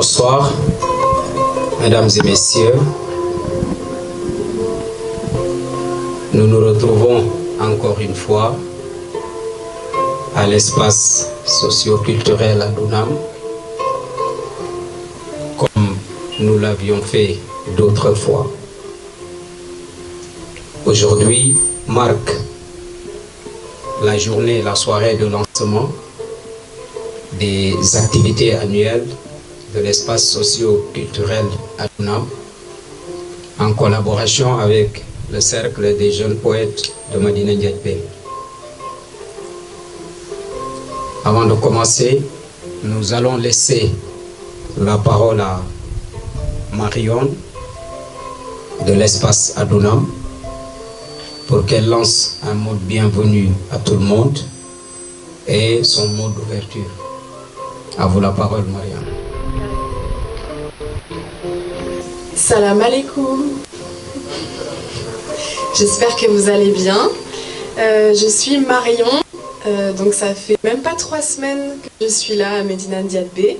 Bonsoir, mesdames et messieurs. Nous nous retrouvons encore une fois à l'espace socio-culturel Adunam, comme nous l'avions fait d'autres fois. Aujourd'hui marque la journée, la soirée de lancement des activités annuelles de l'espace socio-culturel Adunam, en collaboration avec le Cercle des jeunes poètes de Madina Ndiadbé. Avant de commencer, nous allons laisser la parole à Marion de l'espace Adunam pour qu'elle lance un mot de bienvenue à tout le monde et son mot d'ouverture. À vous la parole, Marion. Salam alaikum. J'espère que vous allez bien. Je suis Marion, donc ça fait même pas 3 semaines que je suis là à Medina Ndiadbé.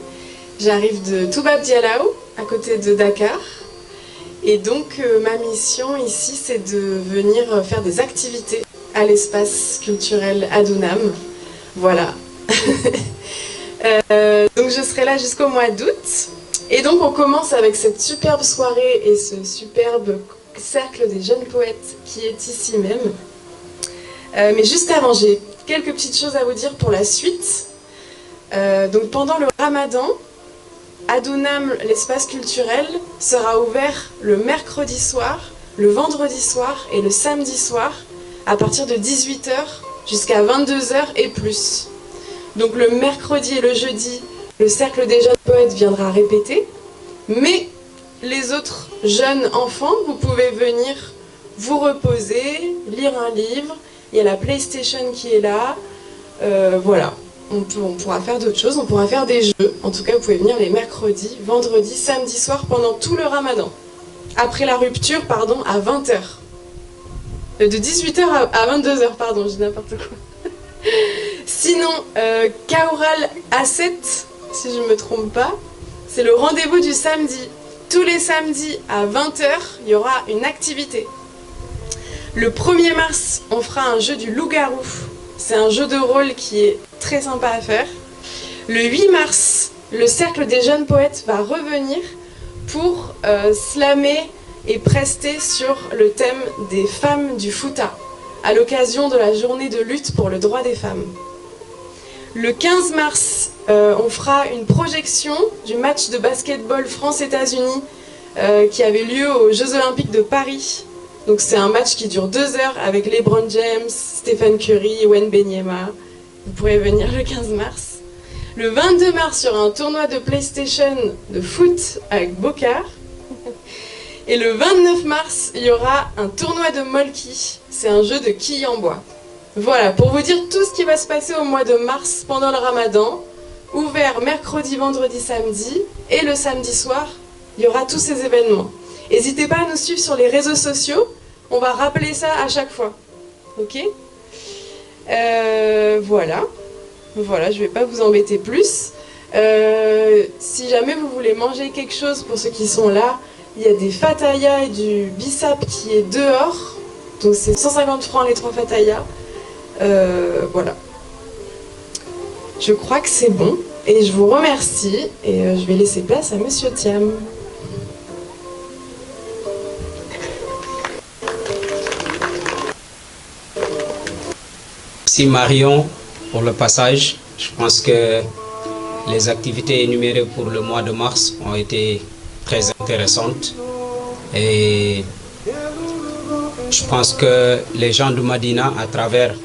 J'arrive de Toubab Dialaw, à côté de Dakar. Et donc ma mission ici, c'est de venir faire des activités à l'espace culturel Adunam. Voilà. Donc je serai là jusqu'au mois d'août. Et donc on commence avec cette superbe soirée et ce superbe cercle des jeunes poètes qui est ici même. Mais juste avant, j'ai quelques petites choses à vous dire pour la suite. Donc pendant le Ramadan, Adunam, l'espace culturel, sera ouvert le mercredi soir, le vendredi soir et le samedi soir à partir de 18 h jusqu'à 22 h et plus. Donc le mercredi et le jeudi, le cercle des jeunes poètes viendra répéter, mais les autres jeunes enfants, vous pouvez venir vous reposer, lire un livre. Il y a la PlayStation qui est là. Voilà, on pourra faire d'autres choses, on pourra faire des jeux. En tout cas, vous pouvez venir les mercredis, vendredis, samedi soir pendant tout le Ramadan. Après la rupture, pardon, à 20 h. De 18 h à 22 h, pardon, je dis n'importe quoi. Sinon, Kaoural A7, si je ne me trompe pas, c'est le rendez-vous du samedi. Tous les samedis à 20 h, il y aura une activité. Le 1er mars, on fera un jeu du loup-garou. C'est un jeu de rôle qui est très sympa à faire. Le 8 mars, le cercle des jeunes poètes va revenir pour slammer et prester sur le thème des femmes du Fouta, à l'occasion de la journée de lutte pour le droit des femmes. Le 15 mars, on fera une projection du match de basketball France-États-Unis qui avait lieu aux Jeux Olympiques de Paris. Donc c'est un match qui dure 2 heures avec LeBron James, Stephen Curry, Wenbenyama. Vous pourrez venir le 15 mars. Le 22 mars, il y aura un tournoi de PlayStation de foot avec Bokar. Et le 29 mars, il y aura un tournoi de Molki. C'est un jeu de quilles en bois. Voilà, pour vous dire tout ce qui va se passer au mois de mars pendant le Ramadan, ouvert mercredi, vendredi, samedi, et le samedi soir, il y aura tous ces événements. N'hésitez pas à nous suivre sur les réseaux sociaux, on va rappeler ça à chaque fois. Ok ? Voilà, je ne vais pas vous embêter plus. Si jamais vous voulez manger quelque chose, pour ceux qui sont là, il y a des fatayas et du bissap qui est dehors, donc c'est 150 francs les 3 fatayas. Voilà. Je crois que c'est bon et je vous remercie et je vais laisser place à Monsieur Thiam. Merci Marion pour le passage. Je pense que les activités énumérées pour le mois de mars ont été très intéressantes et je pense que les gens de Madina, à travers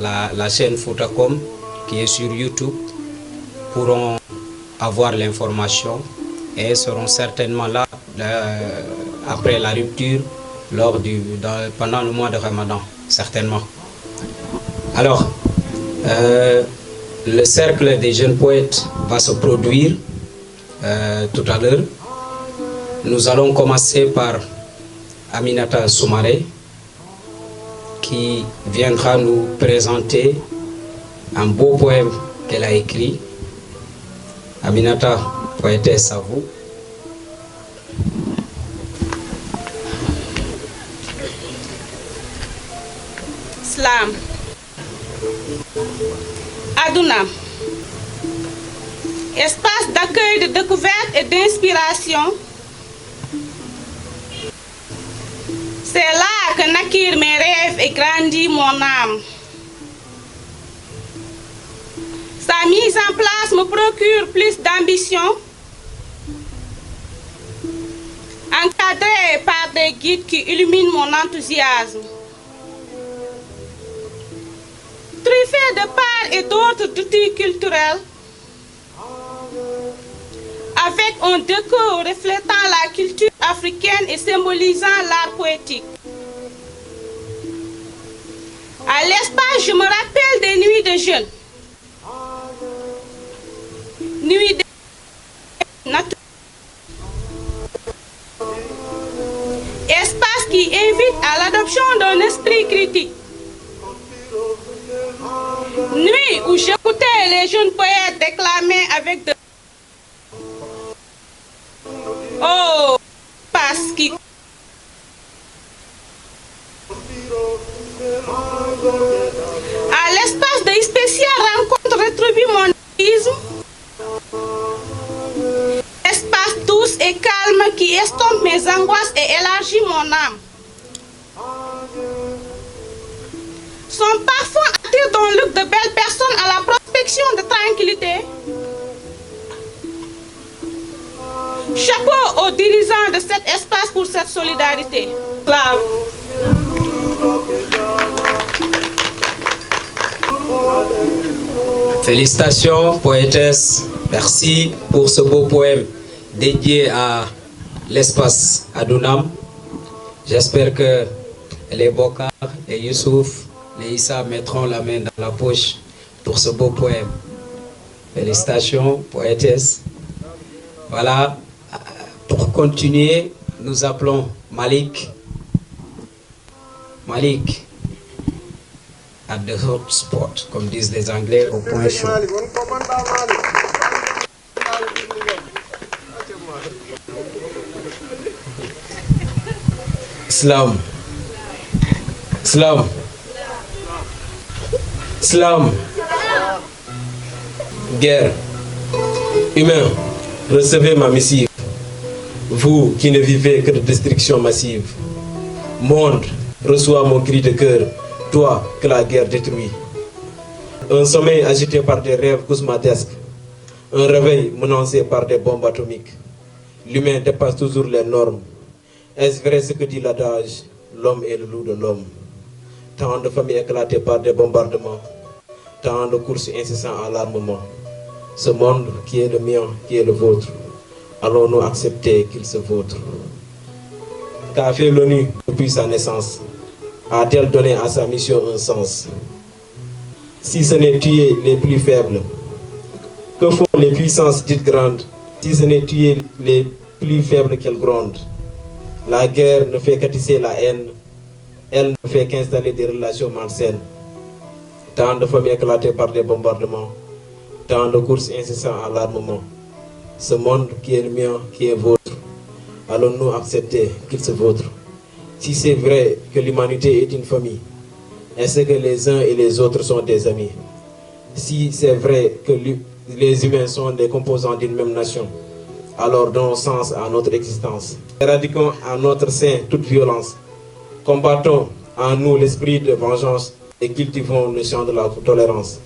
la chaîne Foutacom qui est sur YouTube, pourront avoir l'information et seront certainement là après la rupture pendant le mois de Ramadan, certainement. Alors, le cercle des jeunes poètes va se produire tout à l'heure. Nous allons commencer par Aminata Soumaré, qui viendra nous présenter un beau poème qu'elle a écrit. Aminata, Poétesse, à vous. Slam. Adunam. Espace d'accueil, de découverte et d'inspiration. C'est là que naquirent mes rêves et grandit mon âme. Sa mise en place me procure plus d'ambition, encadré par des guides qui illuminent mon enthousiasme. Truffé de part et d'autre d'outils culturels, avec un décor reflétant la culture africaine et symbolisant l'art poétique. À l'espace, je me rappelle des nuits de jeunes. Nuits de nature. Espace qui invite à l'adoption d'un esprit critique. Nuit où j'écoutais les jeunes poètes déclamer avec de... Oh, parce qu'il... À l'espace de spéciales rencontres rétribue mon égoïsme. Espace douce et calme qui estompe mes angoisses et élargit mon âme. Son parfum attire dans le look de belles personnes à la prospection de tranquillité. Chapeau aux dirigeants de cet espace pour cette solidarité. Bravo. Félicitations, poétesse. Merci pour ce beau poème dédié à l'espace Adunam. J'espère que les Bokar et Youssouf, les Issa mettront la main dans la poche pour ce beau poème. Félicitations, poétesse. Voilà, pour continuer, nous appelons Malik. Malik, at the hot spot, comme disent les Anglais, au point chaud. Slam. Slam. Slam. Guerre. Humains, recevez ma missive. Vous qui ne vivez que de destruction massive. Monde, reçois mon cri de cœur. Toi que la guerre détruit. Un sommeil agité par des rêves cosmatesques. Un réveil menacé par des bombes atomiques. L'humain dépasse toujours les normes. Est-ce vrai ce que dit l'adage? L'homme est le loup de l'homme. Tant de familles éclatées par des bombardements. Tant de courses incessantes à l'armement. Ce monde qui est le mien, qui est le vôtre, allons-nous accepter qu'il se vôtre? Qu'a fait l'ONU depuis sa naissance? A-t-elle donné à sa mission un sens? Si ce n'est tuer les plus faibles, que font les puissances dites grandes? Si ce n'est tuer les plus faibles qu'elles grondent? La guerre ne fait qu'attiser la haine, elle ne fait qu'installer des relations malsaines. Tant de familles éclatées par des bombardements, tant de courses incessantes à l'armement. Ce monde qui est le mien, qui est vôtre, allons-nous accepter qu'il se vôtre? Si c'est vrai que l'humanité est une famille, est-ce que les uns et les autres sont des amis? Si c'est vrai que les humains sont des composants d'une même nation, alors donnons sens à notre existence. Éradiquons en notre sein toute violence. Combattons en nous l'esprit de vengeance et cultivons le champ de la tolérance.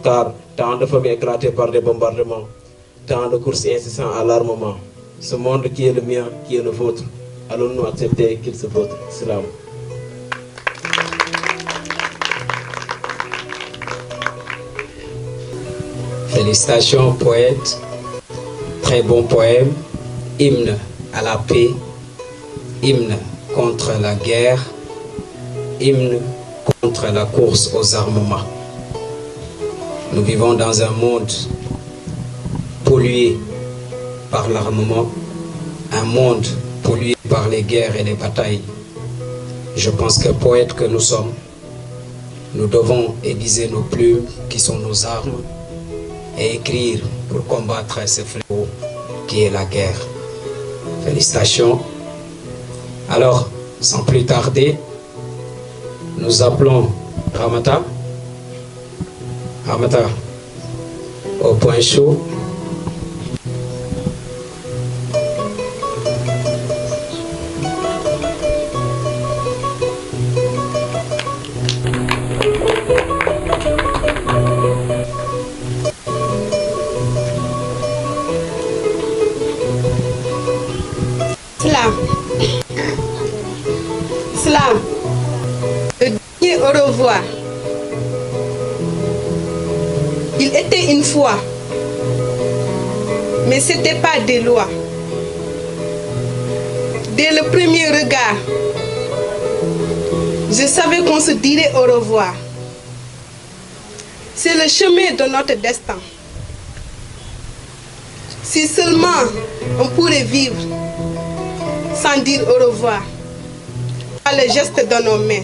Car tant de familles éclatées par des bombardements, tant de courses incessantes à l'armement. Ce monde qui est le mien, qui est le vôtre, allons-nous accepter qu'il se vôtre? Salam. Félicitations, poète. Très bon poème. Hymne à la paix. Hymne contre la guerre. Hymne contre la course aux armements. Nous vivons dans un monde pollué par l'armement, un monde pollué par les guerres et les batailles. Je pense que poètes que nous sommes, nous devons aiguiser nos plumes qui sont nos armes et écrire pour combattre ces fléaux qui est la guerre. Félicitations. Alors, sans plus tarder, nous appelons Ramata. Ramata, au point chaud. Slam. Le dernier au revoir. Il était une fois, mais ce n'était pas des lois. Dès le premier regard, je savais qu'on se dirait au revoir. C'est le chemin de notre destin. Si seulement on pourrait vivre sans dire au revoir, par le geste de nos mains.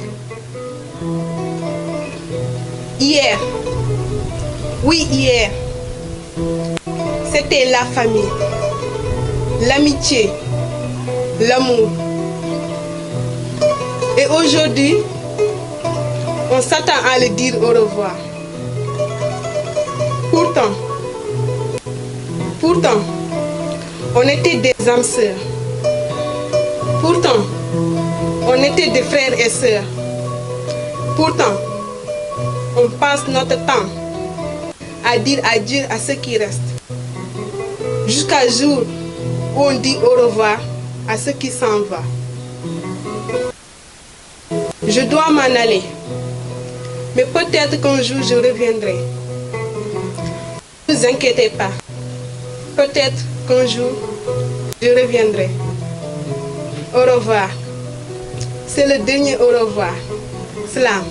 Hier, oui hier, c'était la famille, l'amitié, l'amour. Et aujourd'hui, on s'attend à le dire au revoir. Pourtant, on était des âmes sœurs. Pourtant, on était des frères et sœurs. Pourtant, on passe notre temps à dire adieu à ceux qui restent. Jusqu'à jour où on dit au revoir à ceux qui s'en vont. Je dois m'en aller. Mais peut-être qu'un jour je reviendrai. Ne vous inquiétez pas. Peut-être qu'un jour je reviendrai. Au revoir. C'est le dernier au revoir. Slam.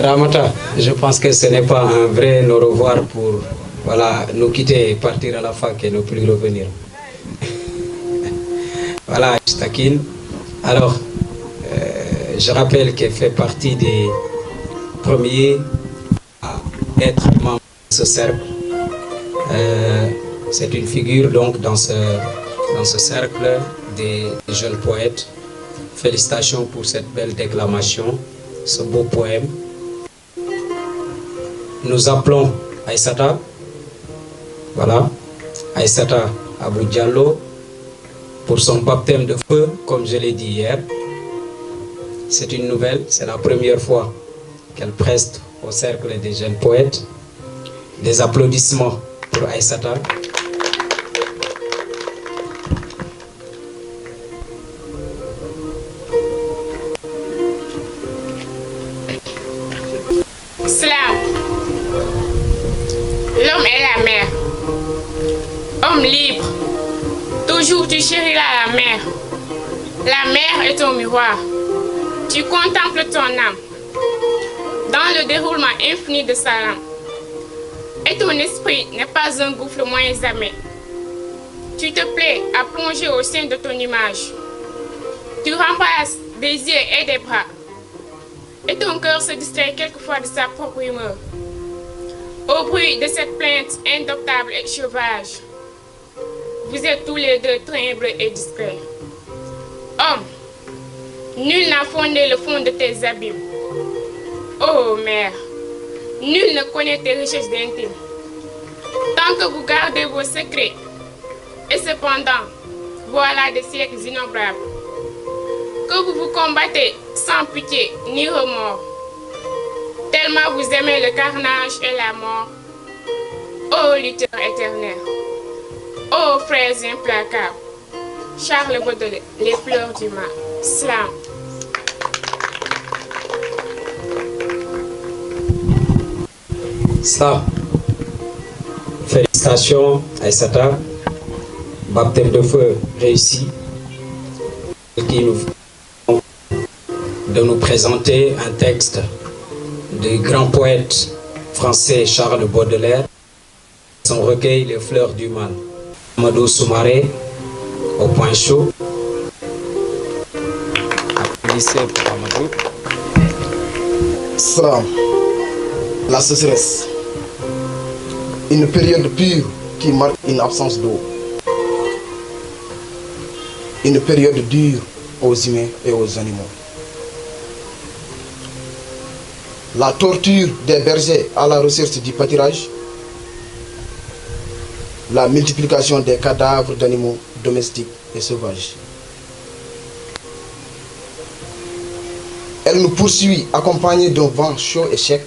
Ramata, je pense que ce n'est pas un vrai au revoir pour nous quitter et partir à la fac et ne plus revenir. Voilà, je taquine. Alors, je rappelle qu'elle fait partie des premiers à être membre de ce cercle. C'est une figure donc dans ce cercle des jeunes poètes. Félicitations pour cette belle déclamation, ce beau poème. Nous appelons Aïssata. Voilà, Aïssata Abou Diallo pour son baptême de feu, comme je l'ai dit hier. C'est une nouvelle, c'est la première fois qu'elle preste au cercle des jeunes poètes. Des applaudissements pour Aïssata. Slam. L'homme est la mer. Homme libre. Toujours tu chériras la mer. La mer est ton miroir. Tu contemples ton âme dans le déroulement infini de sa lame. Et ton esprit n'est pas un gouffre moins amer. Tu te plais à plonger au sein de ton image. Tu remplaces des yeux et des bras. Et ton cœur se distrait quelquefois de sa propre humeur. Au bruit de cette plainte indoctable et sauvage, vous êtes tous les deux très humbles et discrets. Homme, nul n'a fondé le fond de tes abîmes. Oh mère, nul ne connaît tes richesses d'intime. Tant que vous gardez vos secrets, et cependant, voilà des siècles innombrables, que vous vous combattez sans pitié ni remords, tellement vous aimez le carnage et la mort. Ô lutteur éternel, ô frères implacables, Charles Baudelaire, les fleurs du mal. Slam. Slam. Félicitations Aïssata. Baptême de feu réussi. Qui nous de nous présenter un texte du grand poète français Charles Baudelaire, son recueil Les fleurs du mal. Amadou Soumaré au point chaud. applaudissez pour Amadou. Salam. La sécheresse. Une période pure qui marque une absence d'eau. Une période dure aux humains et aux animaux. La torture des bergers à la recherche du pâturage. La multiplication des cadavres d'animaux domestiques et sauvages. Elle nous poursuit accompagnée d'un vent chaud et sec,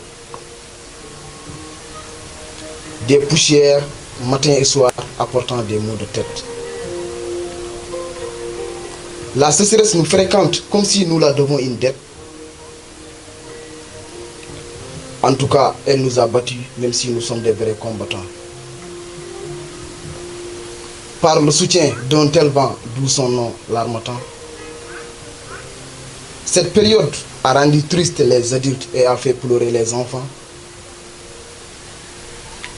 des poussières matin et soir apportant des maux de tête. La sécheresse nous fréquente comme si nous la devons une dette. En tout cas, elle nous a battus même si nous sommes des vrais combattants. Par le soutien d'un tel vent, d'où son nom, l'harmattan. Cette période a rendu tristes les adultes et a fait pleurer les enfants.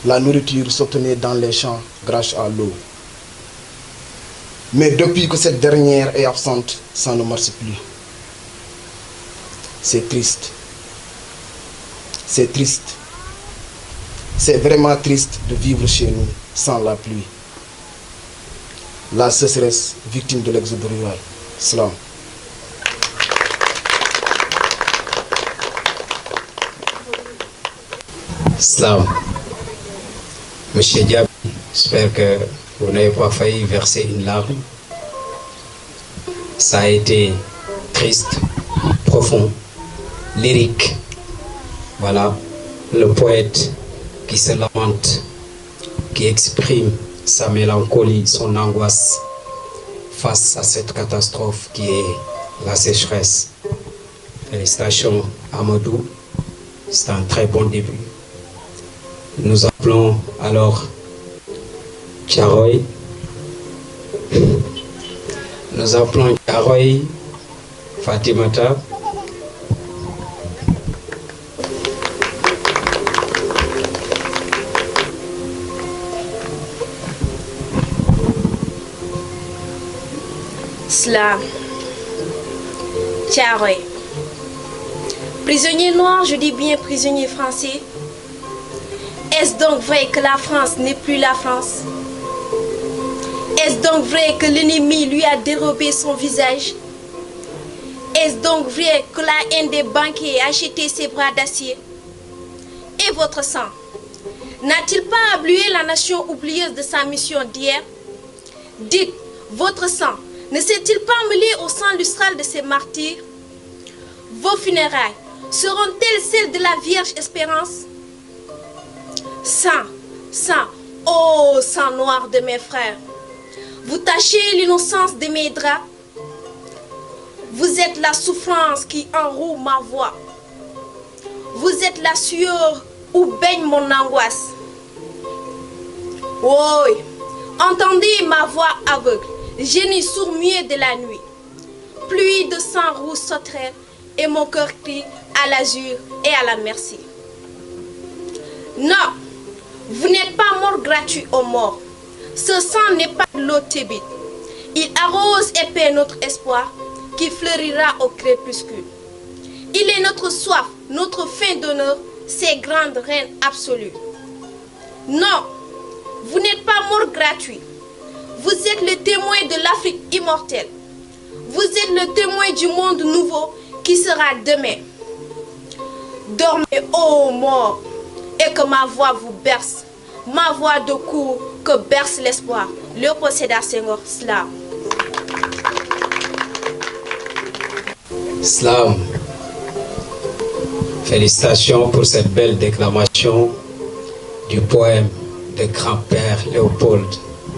La nourriture s'obtenait dans les champs grâce à l'eau. Mais depuis que cette dernière est absente, ça ne marche plus. C'est triste. C'est triste. C'est vraiment triste de vivre chez nous sans la pluie. La sécheresse, victime de l'exode rural. Salam. Salam. Monsieur Diab, j'espère que vous n'avez pas failli verser une larme. Ça a été triste, profond, lyrique. Voilà, le poète qui se lamente, qui exprime sa mélancolie, son angoisse face à cette catastrophe qui est la sécheresse. Félicitations Amadou, c'est un très bon début. Nous appelons alors Thiaroye. Nous appelons Thiaroye Fatimata. Slam. Thiaroye. Prisonnier noir, je dis bien prisonnier français. Est-ce donc vrai que la France n'est plus la France? Est-ce donc vrai que l'ennemi lui a dérobé son visage? Est-ce donc vrai que la haine des banquiers a acheté ses bras d'acier? Et votre sang n'a-t-il pas ablué la nation oublieuse de sa mission d'hier? Dites, votre sang ne s'est-il pas mêlé au sang lustral de ces martyrs? Vos funérailles seront-elles celles de la Vierge Espérance? Sang, sang, oh sang noir de mes frères, vous tachez l'innocence de mes draps. Vous êtes la souffrance qui enroue ma voix. Vous êtes la sueur où baigne mon angoisse. Oui, entendez ma voix aveugle, génie sourd-muet de la nuit. Pluie de sang rouge sauterelle et mon cœur crie à l'azur et à la merci. Non, vous n'êtes pas mort gratuit aux morts. Ce sang n'est pas de l'eau tébite. Il arrose et paie notre espoir qui fleurira au crépuscule. Il est notre soif, notre faim d'honneur, ces grandes reines absolues. Non, vous n'êtes pas mort gratuit. Vous êtes le témoin de l'Afrique immortelle. Vous êtes le témoin du monde nouveau qui sera demain. Dormez, ô mort, et que ma voix vous berce. Ma voix de cour que berce l'espoir. Léopold Sédar Senghor, Slam. Slam. Félicitations pour cette belle déclamation du poème de grand-père Léopold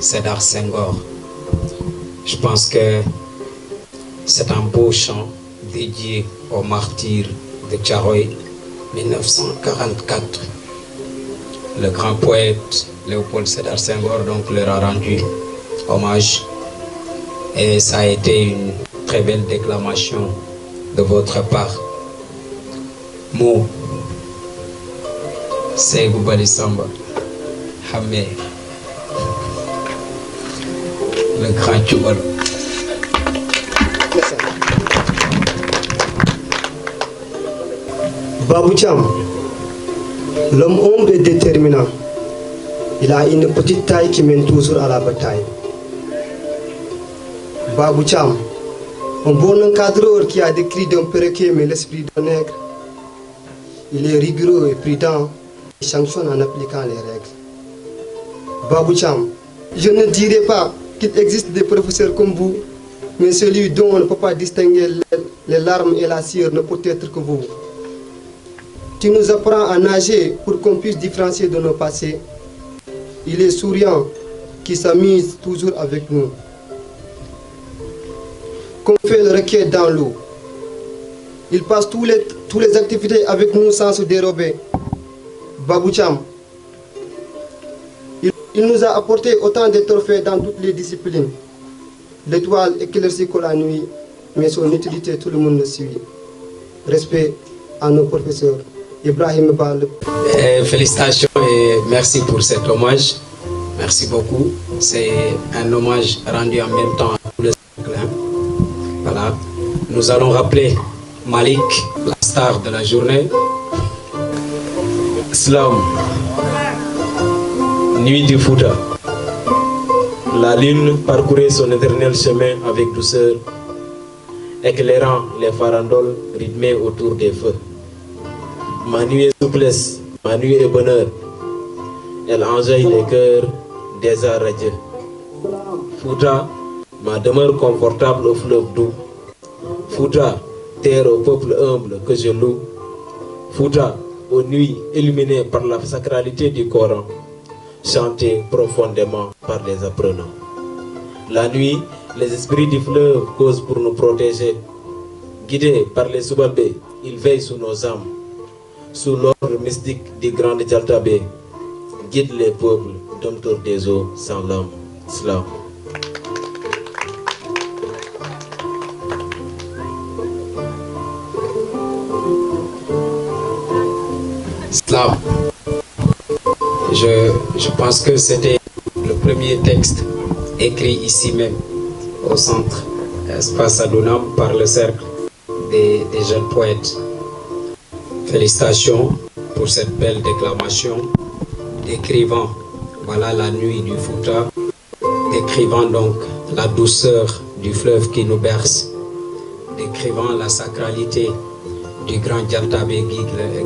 Sédar Senghor. Je pense que c'est un beau chant dédié aux martyrs de Thiaroye 1944. Le grand poète Léopold Sédar Senghor donc leur a rendu hommage et ça a été une très belle déclamation de votre part. Mo Seydou Bali Samba Hamé, le grand Tchoubal. Babou Thiam, l'homme humble et déterminant. Il a une petite taille qui mène toujours à la bataille. Babou Thiam, un bon encadreur qui a des cris d'un perroquet mais l'esprit d'un nègre. Il est rigoureux et prudent et sanctionne en appliquant les règles. Babou Thiam, je ne dirais pas qu'il existe des professeurs comme vous, mais celui dont on ne peut pas distinguer les larmes et la sueur ne peut être que vous. Tu nous apprends à nager pour qu'on puisse différencier de nos passés. Il est souriant, qui s'amuse toujours avec nous. Qu'on fait le requête dans l'eau. Il passe toutes les activités avec nous sans se dérober. Babou Thiam, il nous a apporté autant de trophées dans toutes les disciplines. L'étoile éclaircie que la nuit, mais son utilité, tout le monde le suit. Respect à nos professeurs. Ibrahim Bal. Félicitations et merci pour cet hommage. Merci beaucoup. C'est un hommage rendu en même temps à tous les cercles. Voilà. Nous allons rappeler Malik, la star de la journée. Slam. Nuit du Fouta. La lune parcourait son éternel chemin avec douceur, éclairant les farandoles rythmées autour des feux. Ma nuit est souplesse, ma nuit est bonheur. Elle enjaille les cœurs des arts radieux. Fouta, ma demeure confortable au fleuve doux. Fouta, terre au peuple humble que je loue. Fouta, aux nuits illuminées par la sacralité du Coran, chantées profondément par les apprenants. La nuit, les esprits du fleuve causent pour nous protéger. Guidés par les Soubabés, ils veillent sur nos âmes. Sous l'ordre mystique du grand Djaltabé, guide les peuples dompteurs des eaux sans l'âme. Slam. Slam. Je pense que c'était le premier texte écrit ici même, au centre Espace Adonam, par le cercle des jeunes poètes. Félicitations pour cette belle déclamation, décrivant voilà, la nuit du Fouta, décrivant donc la douceur du fleuve qui nous berce, décrivant la sacralité du grand Djaltabé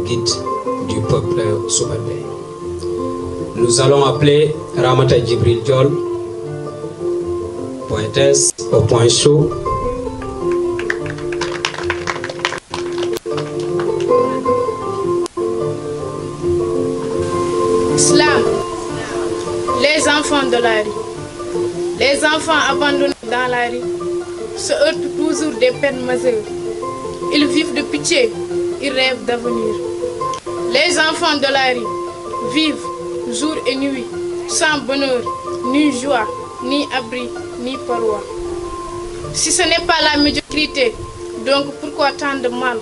guide du peuple soubabé. Nous allons appeler Ramata Djibril Diol, poétesse au point chaud. Slam. Les enfants de la rue. Les enfants abandonnés dans la rue se heurtent toujours des peines majeures. Ils vivent de pitié, ils rêvent d'avenir. Les enfants de la rue vivent jour et nuit, sans bonheur, ni joie, ni abri, ni paroi. Si ce n'est pas la médiocrité, donc pourquoi tant de mal,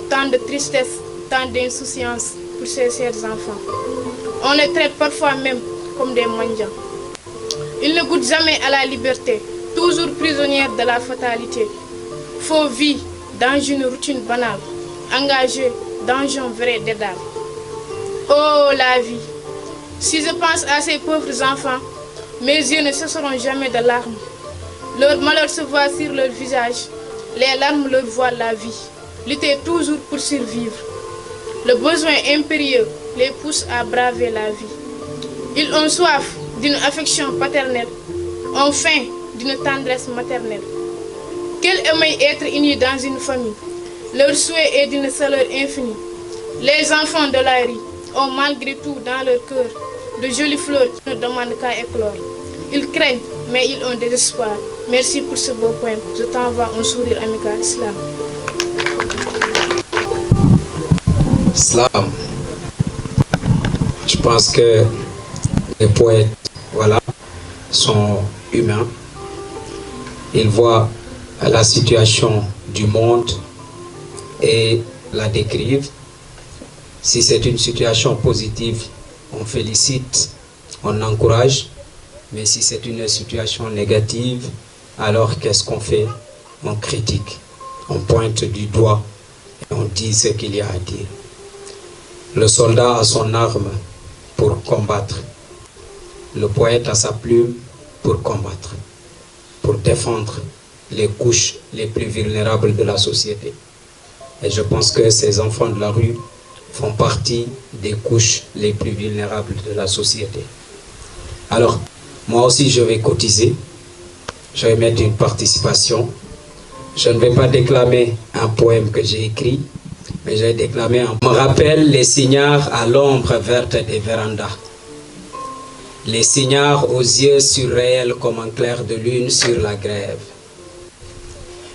tant de tristesse, tant d'insouciance pour ces chers enfants? On les traite parfois même comme des mendiants. Ils ne goûtent jamais à la liberté, toujours prisonnières de la fatalité. Faux vie dans une routine banale, engagés dans un vrai dédale. Oh la vie! Si je pense à ces pauvres enfants, mes yeux ne cesseront jamais de larmes. Leur malheur se voit sur leur visage, les larmes leur voient la vie, lutter toujours pour survivre. Le besoin impérieux les pousse à braver la vie. Ils ont soif d'une affection paternelle, ont faim d'une tendresse maternelle. Quel aimerait être unis dans une famille? Leur souhait est d'une chaleur infinie. Les enfants de la rue ont malgré tout dans leur cœur de jolies fleurs qui ne demandent qu'à éclore. Ils craignent, mais ils ont des espoirs. Merci pour ce beau poème. Je t'envoie un sourire amical. Slam. Slam. Je pense que les poètes, voilà, sont humains. Ils voient la situation du monde et la décrivent. Si c'est une situation positive, on félicite, on encourage. Mais si c'est une situation négative, alors qu'est-ce qu'on fait? On critique, on pointe du doigt et on dit ce qu'il y a à dire. Le soldat a son arme pour combattre. Le poète a sa plume pour combattre, pour défendre les couches les plus vulnérables de la société. Et je pense que ces enfants de la rue font partie des couches les plus vulnérables de la société. Alors, moi aussi, je vais cotiser. Je vais mettre une participation. Je ne vais pas déclamer un poème que j'ai écrit, mais je vais déclamer un... On me rappelle les cignards à l'ombre verte des vérandas. Les cignards aux yeux surréels comme un clair de lune sur la grève.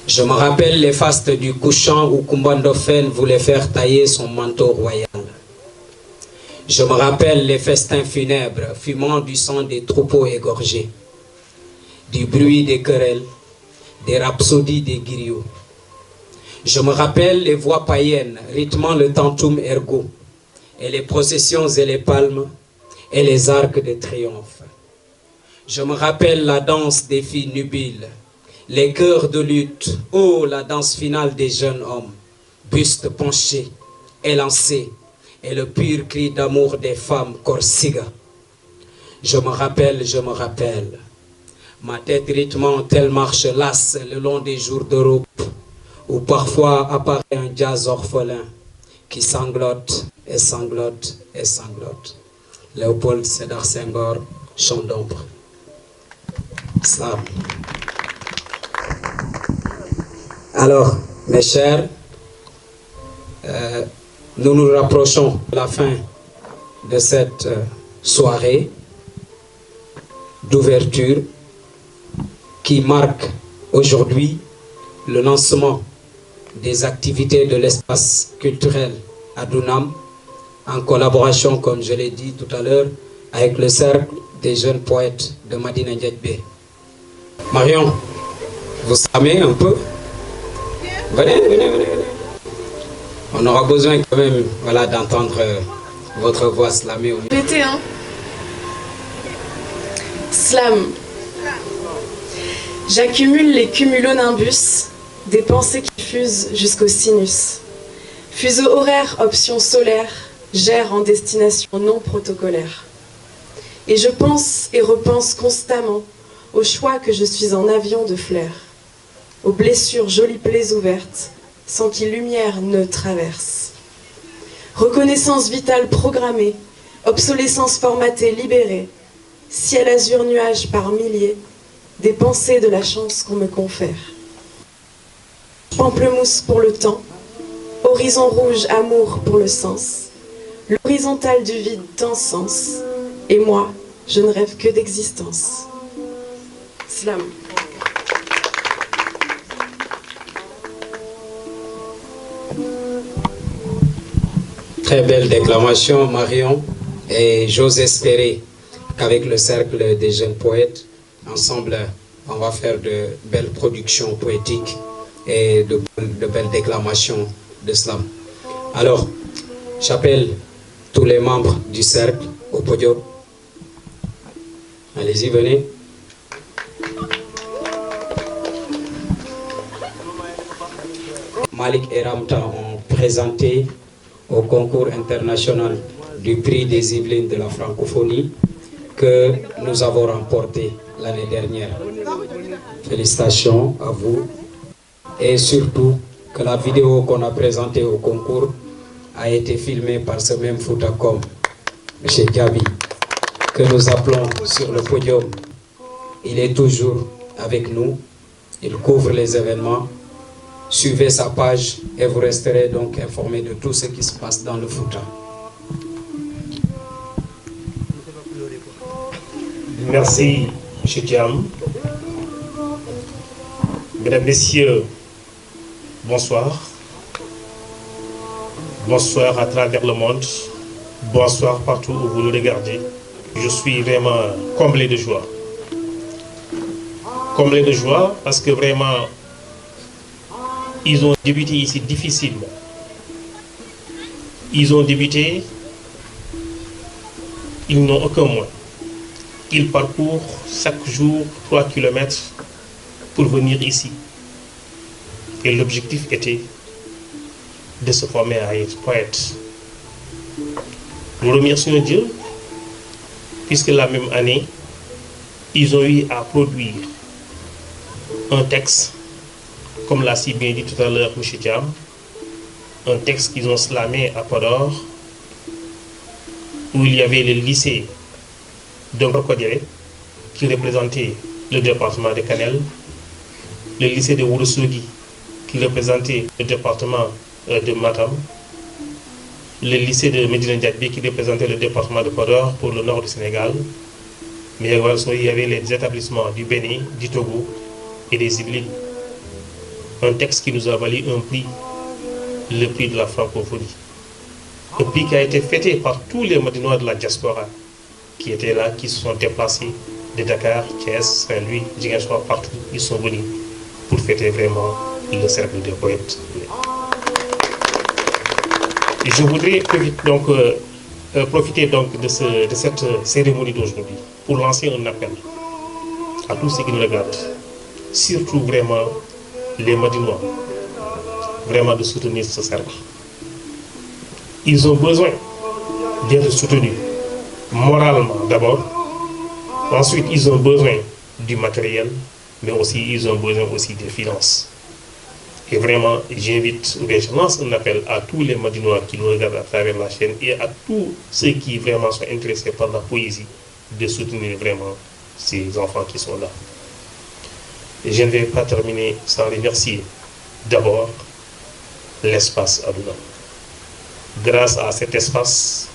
Je me rappelle les fastes du couchant où Kumbandofel voulait faire tailler son manteau royal. Je me rappelle les festins funèbres fumant du sang des troupeaux égorgés, du bruit des querelles, des rhapsodies des griots. Je me rappelle les voix païennes rythmant le tantum ergo et les processions et les palmes et les arcs de triomphe. Je me rappelle la danse des filles nubiles, les chœurs de lutte, oh la danse finale des jeunes hommes, bustes penchés, élancés, et le pur cri d'amour des femmes corsiga. Je me rappelle, ma tête rythmant telle marche lasse le long des jours d'Europe, où parfois apparaît un jazz orphelin qui sanglote et sanglote et sanglote. Léopold Sédar Senghor, Chant d'ombre. Slam. Alors, mes chers, nous nous rapprochons de la fin de cette soirée d'ouverture qui marque aujourd'hui le lancement des activités de l'espace culturel à Dunam, en collaboration, comme je l'ai dit tout à l'heure, avec le Cercle des jeunes poètes de Madina Ndiaye. Marion, vous slamez un peu? Venez. On aura besoin quand même, voilà, d'entendre votre voix slammer. L'été, hein? Slam. J'accumule les cumulonimbus, des pensées qui fusent jusqu'au sinus. Fuseau horaire, option solaire, gère en destination non protocolaire. Et je pense et repense constamment au choix que je suis en avion de flair, aux blessures jolies plaies ouvertes, sans qui lumière ne traverse. Reconnaissance vitale programmée, obsolescence formatée libérée, ciel azur nuage par milliers, des pensées de la chance qu'on me confère. Pamplemousse pour le temps, horizon rouge amour pour le sens, l'horizontale du vide tant sens, et moi, je ne rêve que d'existence. Slam. Très belle déclamation, Marion, et j'ose espérer qu'avec le Cercle des jeunes poètes, ensemble, on va faire de belles productions poétiques et de belles déclamations de slam. Alors, j'appelle tous les membres du Cercle au podium. Allez-y, venez. Malik et Ramta ont présenté au concours international du prix des Yvelines de la francophonie que nous avons remporté l'année dernière. Félicitations à vous et surtout que la vidéo qu'on a présentée au concours a été filmée par ce même Foutacom, M. Gabi, que nous appelons sur le podium. Il est toujours avec nous, il couvre les événements. Suivez sa page et vous resterez donc informés de tout ce qui se passe dans le Fouta. Merci, M. Diam. Mesdames, Messieurs, bonsoir. Bonsoir à travers le monde. Bonsoir partout où vous nous regardez. Je suis vraiment comblé de joie. Comblé de joie parce que vraiment, ils ont débuté ici difficilement. Ils ont débuté, ils n'ont aucun moyen. Ils parcourent chaque jour 3 km pour venir ici. Et l'objectif était de se former à être poète. Nous remercions Dieu, puisque la même année, ils ont eu à produire un texte, comme l'a si bien dit tout à l'heure M. Thiam, un texte qu'ils ont slamé à Podor, où il y avait le lycée de Ngokodjere, qui représentait le département de Kanel, le lycée de Ourossogui, qui représentait le département de Matam, le lycée de Médina Ndiaye, qui représentait le département de Podor pour le nord du Sénégal, mais il y avait les établissements du Bénin, du Togo et des Yvelines. Un texte qui nous a valu un prix, le prix de la francophonie. Un prix qui a été fêté par tous les Madinois de la diaspora qui étaient là, qui se sont déplacés de Dakar, Thiès, Saint-Louis, Ziguinchor, partout. Ils sont venus pour fêter vraiment le cercle des poètes. Et je voudrais profiter donc de cette cérémonie d'aujourd'hui pour lancer un appel à tous ceux qui nous regardent, surtout vraiment les Madinois, vraiment de soutenir ce cercle. Ils ont besoin d'être soutenus moralement d'abord, ensuite ils ont besoin du matériel, mais aussi ils ont besoin aussi des finances. Et vraiment, j'invite, je lance un appel à tous les Madinois qui nous regardent à travers la chaîne et à tous ceux qui vraiment sont intéressés par la poésie de soutenir vraiment ces enfants qui sont là. Et je ne vais pas terminer sans remercier d'abord l'espace Adouna. Grâce à cet espace,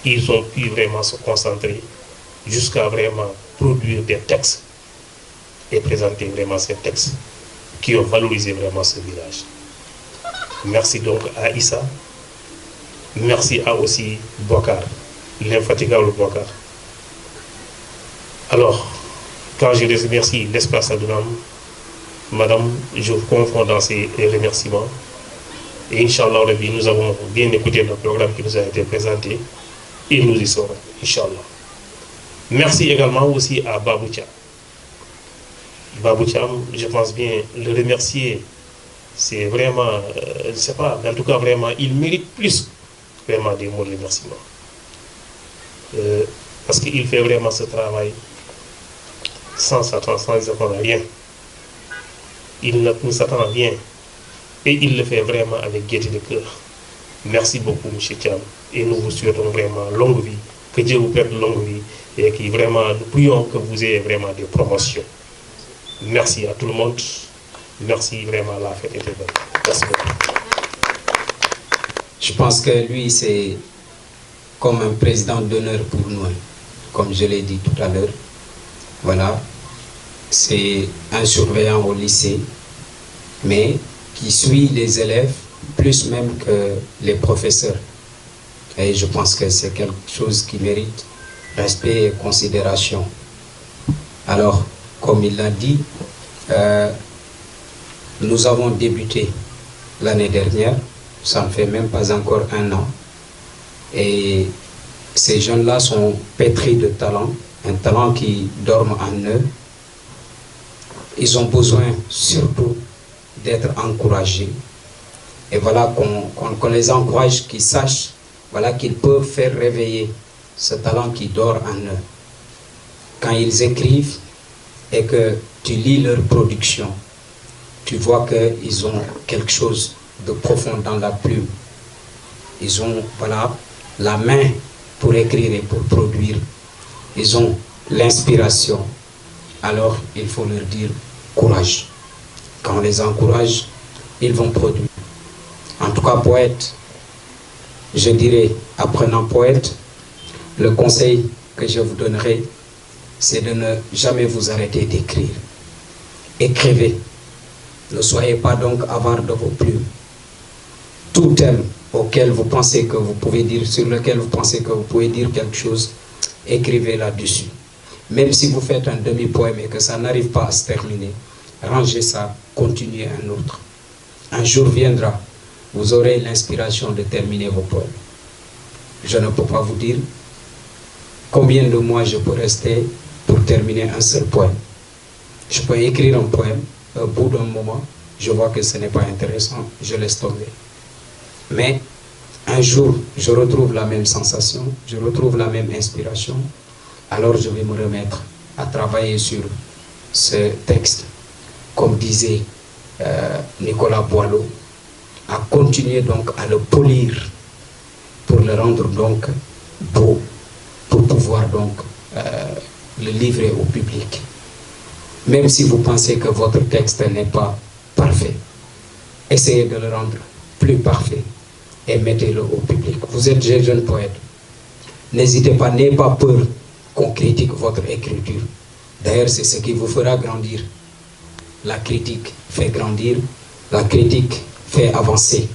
ils ont pu vraiment se concentrer jusqu'à vraiment produire des textes et présenter vraiment ces textes qui ont valorisé vraiment ce village. Merci donc à Issa, merci à aussi Bokar, l'infatigable Bokar. Alors, quand je remercie l'espace Adounam, madame, je vous confonds dans ces remerciements. Et Inch'Allah, nous avons bien écouté le programme qui nous a été présenté et nous y serons, Inch'Allah. Merci également aussi à Babou Thiam. Babou Thiam, je pense bien le remercier, c'est vraiment, je ne sais pas, mais en tout cas vraiment, il mérite plus vraiment des mots de remerciement. Parce qu'il fait vraiment ce travail sans s'attendre, sans attendre à rien. Il ne s'attend à rien. Et il le fait vraiment avec gaieté de cœur. Merci beaucoup, M. Thiam. Et nous vous souhaitons vraiment longue vie. Que Dieu vous prête longue vie. Et que vraiment, nous prions que vous ayez vraiment des promotions. Merci à tout le monde. Merci vraiment, la fête était belle. Merci beaucoup. Je pense que lui, c'est comme un président d'honneur pour nous. Comme je l'ai dit tout à l'heure. Voilà. C'est un surveillant au lycée. Mais qui suit les élèves plus même que les professeurs. Et je pense que c'est quelque chose qui mérite respect et considération. Alors, comme il l'a dit, nous avons débuté l'année dernière, ça ne fait même pas encore un an. Et ces jeunes-là sont pétris de talent, un talent qui dorme en eux. Ils ont besoin surtout d'être encouragés. Et voilà qu'on les encourage, qu'ils sachent voilà, qu'ils peuvent faire réveiller ce talent qui dort en eux. Quand ils écrivent et que tu lis leur production, tu vois qu'ils ont quelque chose de profond dans la plume. Ils ont voilà, la main pour écrire et pour produire. Ils ont l'inspiration. Alors il faut leur dire courage. Quand on les encourage, ils vont produire. En tout cas, poète, je dirais, apprenant poète, le conseil que je vous donnerai, c'est de ne jamais vous arrêter d'écrire. Écrivez. Ne soyez pas donc avare de vos plumes. Tout thème auquel vous pensez que vous pouvez dire, sur lequel vous pensez que vous pouvez dire quelque chose, écrivez là-dessus. Même si vous faites un demi-poème et que ça n'arrive pas à se terminer, rangez ça, continuez un autre. Un jour viendra, vous aurez l'inspiration de terminer vos poèmes. Je ne peux pas vous dire combien de mois je peux rester pour terminer un seul poème. Je peux écrire un poème, au bout d'un moment, je vois que ce n'est pas intéressant, je laisse tomber. Mais un jour je retrouve la même sensation, je retrouve la même inspiration, alors je vais me remettre à travailler sur ce texte, comme disait Nicolas Boileau, à continuer donc à le polir pour le rendre donc beau, pour pouvoir donc le livrer au public. Même si vous pensez que votre texte n'est pas parfait, essayez de le rendre plus parfait et mettez-le au public. Vous êtes jeune poète. N'hésitez pas, n'ayez pas peur qu'on critique votre écriture. D'ailleurs, c'est ce qui vous fera grandir. La critique fait grandir, la critique fait avancer.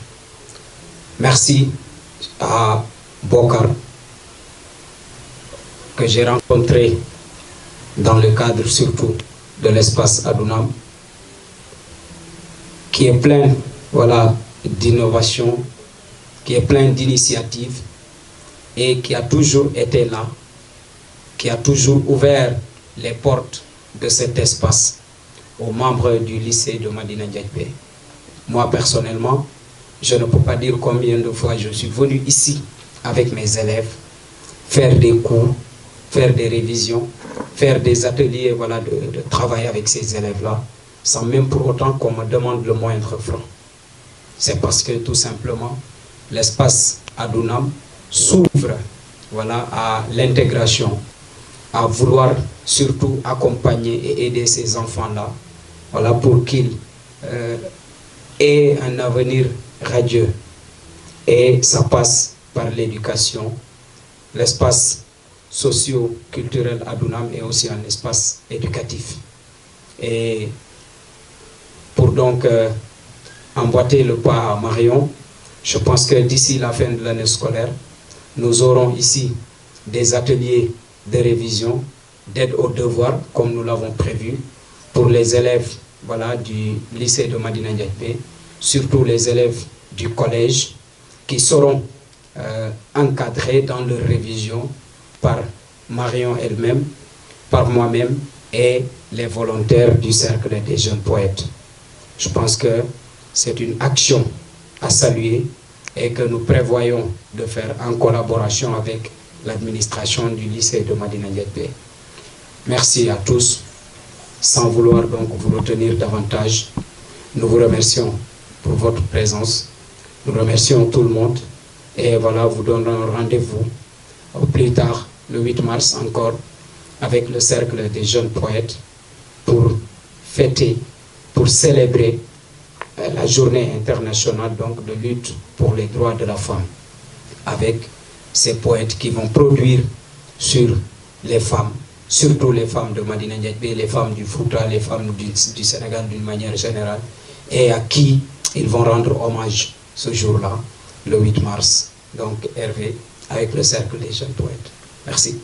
Merci à Bokar, que j'ai rencontré dans le cadre surtout de l'espace Adunam, qui est plein, voilà, d'innovation, qui est plein d'initiatives et qui a toujours été là, qui a toujours ouvert les portes de cet espace aux membres du lycée de Madina Ndiaye. Moi personnellement, je ne peux pas dire combien de fois je suis venu ici avec mes élèves, faire des cours, faire des révisions, faire des ateliers, voilà, de travail avec ces élèves-là, sans même pour autant qu'on me demande le moindre franc. C'est parce que tout simplement, l'espace Adunam s'ouvre, voilà, à l'intégration, à vouloir surtout accompagner et aider ces enfants-là, voilà, pour qu'ils aient un avenir radieux. Et ça passe par l'éducation. L'espace socio-culturel Adunam est aussi un espace éducatif. Et pour donc emboîter le pas à Marion, je pense que d'ici la fin de l'année scolaire, nous aurons ici des ateliers de révision, d'aide aux devoirs, comme nous l'avons prévu, pour les élèves, voilà, du lycée de Madina Ndiaye, surtout les élèves du collège, qui seront encadrés dans leur révision par Marion elle-même, par moi-même et les volontaires du Cercle des jeunes poètes. Je pense que c'est une action à saluer et que nous prévoyons de faire en collaboration avec l'administration du lycée de Madina Ndiaye. Merci à tous. Sans vouloir donc vous retenir davantage, nous vous remercions pour votre présence. Nous remercions tout le monde et voilà, vous donnons rendez-vous au plus tard, le 8 mars encore, avec le Cercle des jeunes poètes pour fêter, pour célébrer la journée internationale donc, de lutte pour les droits de la femme, avec ces poètes qui vont produire sur les femmes, surtout les femmes de Madina Ndiaye, les femmes du Fouta, les femmes du Sénégal d'une manière générale, et à qui ils vont rendre hommage ce jour-là, le 8 mars. Donc Hervé, avec le Cercle des jeunes poètes. Merci.